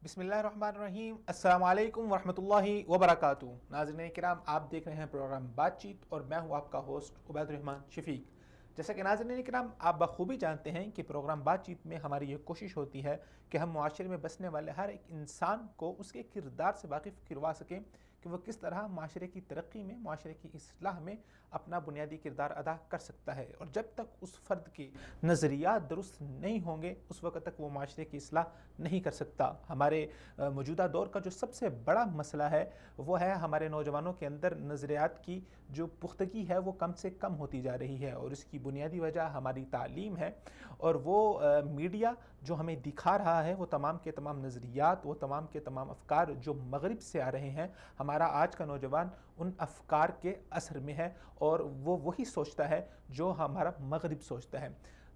بسم اللہ الرحمن الرحیم۔ السلام علیکم ورحمۃ اللہ وبرکاتہ۔ ناظرین کرام، آپ دیکھ رہے ہیں پروگرام بات چیت اور میں ہوں آپ کا ہوسٹ عبید الرحمن شفیق۔ جیسا کہ ناظرین کرام آپ بخوبی جانتے ہیں کہ پروگرام بات چیت میں ہماری یہ کوشش ہوتی ہے کہ ہم معاشرے میں بسنے والے ہر ایک انسان کو اس کے کردار سے واقف کروا سکیں کہ وہ کس طرح معاشرے کی ترقی میں، معاشرے کی اصلاح میں اپنا بنیادی کردار ادا کر سکتا ہے، اور جب تک اس فرد کے نظریات درست نہیں ہوں گے اس وقت تک وہ معاشرے کی اصلاح نہیں کر سکتا۔ ہمارے موجودہ دور کا جو سب سے بڑا مسئلہ ہے وہ ہے ہمارے نوجوانوں کے اندر نظریات کی جو پختگی ہے وہ کم سے کم ہوتی جا رہی ہے، اور اس کی بنیادی وجہ ہماری تعلیم ہے، اور وہ میڈیا جو ہمیں دکھا رہا ہے وہ تمام کے تمام نظریات، وہ تمام کے تمام افکار جو مغرب سے آ رہے ہیں۔ ہمارا آج کا نوجوان ان افکار کے اثر میں ہے اور وہ وہی سوچتا ہے جو ہمارا مغرب سوچتا ہے۔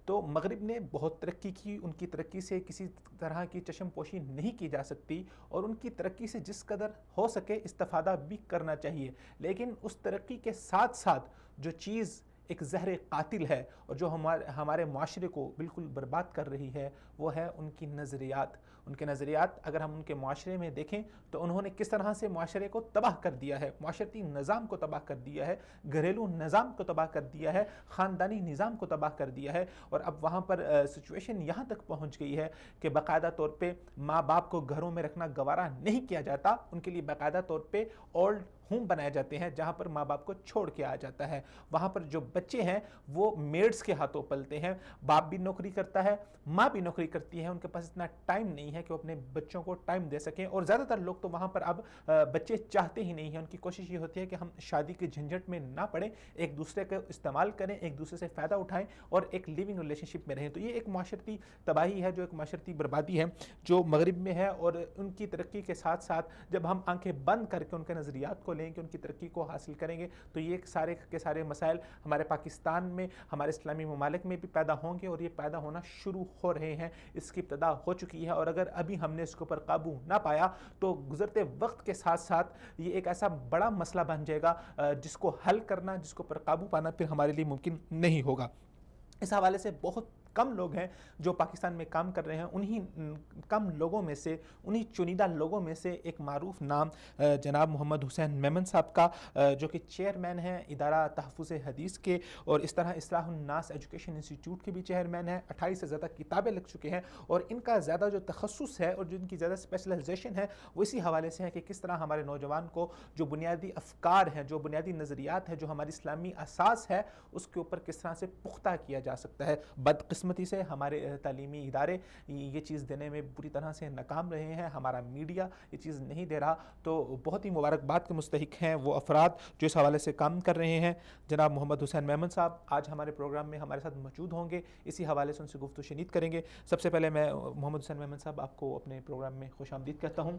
تو مغرب نے بہت ترقی کی، ان کی ترقی سے کسی طرح کی چشم پوشی نہیں کی جا سکتی، اور ان کی ترقی سے جس قدر ہو سکے استفادہ بھی کرنا چاہیے، لیکن اس ترقی کے ساتھ ساتھ جو چیز ایک زہر قاتل ہے اور جو ہمارے معاشرے کو بالکل برباد کر رہی ہے وہ ہے ان کی نظریات۔ ان کے نظریات اگر ہم ان کے معاشرے میں دیکھیں تو انہوں نے کس طرح سے معاشرے کو تباہ کر دیا ہے، معاشرتی نظام کو تباہ کر دیا ہے، گھریلو نظام کو تباہ کر دیا ہے، خاندانی نظام کو تباہ کر دیا ہے، اور اب وہاں پر سچویشن یہاں تک پہنچ گئی ہے کہ باقاعدہ طور پہ ماں باپ کو گھروں میں رکھنا گوارا نہیں کیا جاتا، ان کے لیے باقاعدہ طور پہ اولڈ ہوم بنائے جاتے ہیں جہاں پر ماں باپ کو چھوڑ کے آ جاتا ہے۔ وہاں پر جو بچے ہیں وہ میڈز کے ہاتھوں پلتے ہیں، باپ بھی نوکری کرتا ہے، ماں بھی نوکری کرتی ہے، ان کے پاس اتنا ٹائم نہیں ہے کہ وہ اپنے بچوں کو ٹائم دے سکیں، اور زیادہ تر لوگ تو وہاں پر اب بچے چاہتے ہی نہیں ہیں۔ ان کی کوشش یہ ہوتی ہے کہ ہم شادی کے جھنجھٹ میں نہ پڑیں، ایک دوسرے کا استعمال کریں، ایک دوسرے سے فائدہ اٹھائیں اور ایک لیونگ ریلیشن شپ میں رہیں۔ تو یہ ایک معاشرتی تباہی ہے، جو ایک معاشرتی بربادی ہے جو مغرب میں ہے، اور ان کی ترقی کے ساتھ ساتھ جب ہم آنکھیں بند کر کے ان کے نظریات کو لیں گے، ان کی ترقی کو حاصل کریں گے، تو یہ سارے کے سارے مسائل ہمارے پاکستان میں، ہمارے اسلامی ممالک میں بھی پیدا ہوں گے، اور یہ پیدا ہونا شروع ہو رہے ہیں، اس کی ابتدا ہو چکی ہے، اور اگر ابھی ہم نے اس کے اوپر قابو نہ پایا تو گزرتے وقت کے ساتھ ساتھ یہ ایک ایسا بڑا مسئلہ بن جائے گا جس کو حل کرنا، جس کے اوپر قابو پانا پھر ہمارے لیے ممکن نہیں ہوگا۔ اس حوالے سے بہت کم لوگ ہیں جو پاکستان میں کام کر رہے ہیں، انہی کم لوگوں میں سے، انہی چنیدہ لوگوں میں سے ایک معروف نام جناب محمد حسین میمن صاحب کا، جو کہ چیئرمین ہیں ادارہ تحفظ حدیث کے، اور اس طرح اصلاح الناس ایجوکیشن انسٹیٹیوٹ کے بھی چیئرمین ہیں۔ 28 سے زیادہ کتابیں لکھ چکے ہیں، اور ان کا زیادہ جو تخصص ہے اور جن کی زیادہ اسپیشلائزیشن ہے وہ اسی حوالے سے ہے کہ کس طرح ہمارے نوجوان کو جو بنیادی افکار ہیں، جو بنیادی نظریات ہیں، جو ہماری اسلامی اساس ہے، اس کے اوپر کس طرح سے پختہ کیا جا سکتا ہے۔ بدقسمتی سے ہمارے تعلیمی ادارے یہ چیز دینے میں پوری طرح سے ناکام رہے ہیں، ہمارا میڈیا یہ چیز نہیں دے رہا، تو بہت ہی مبارکباد کے مستحق ہیں وہ افراد جو اس حوالے سے کام کر رہے ہیں۔ جناب محمد حسین میمن صاحب آج ہمارے پروگرام میں ہمارے ساتھ موجود ہوں گے، اسی حوالے سے ان سے گفتگو شنید کریں گے۔ سب سے پہلے میں محمد حسین میمن صاحب آپ کو اپنے پروگرام میں خوش آمدید کہتا ہوں۔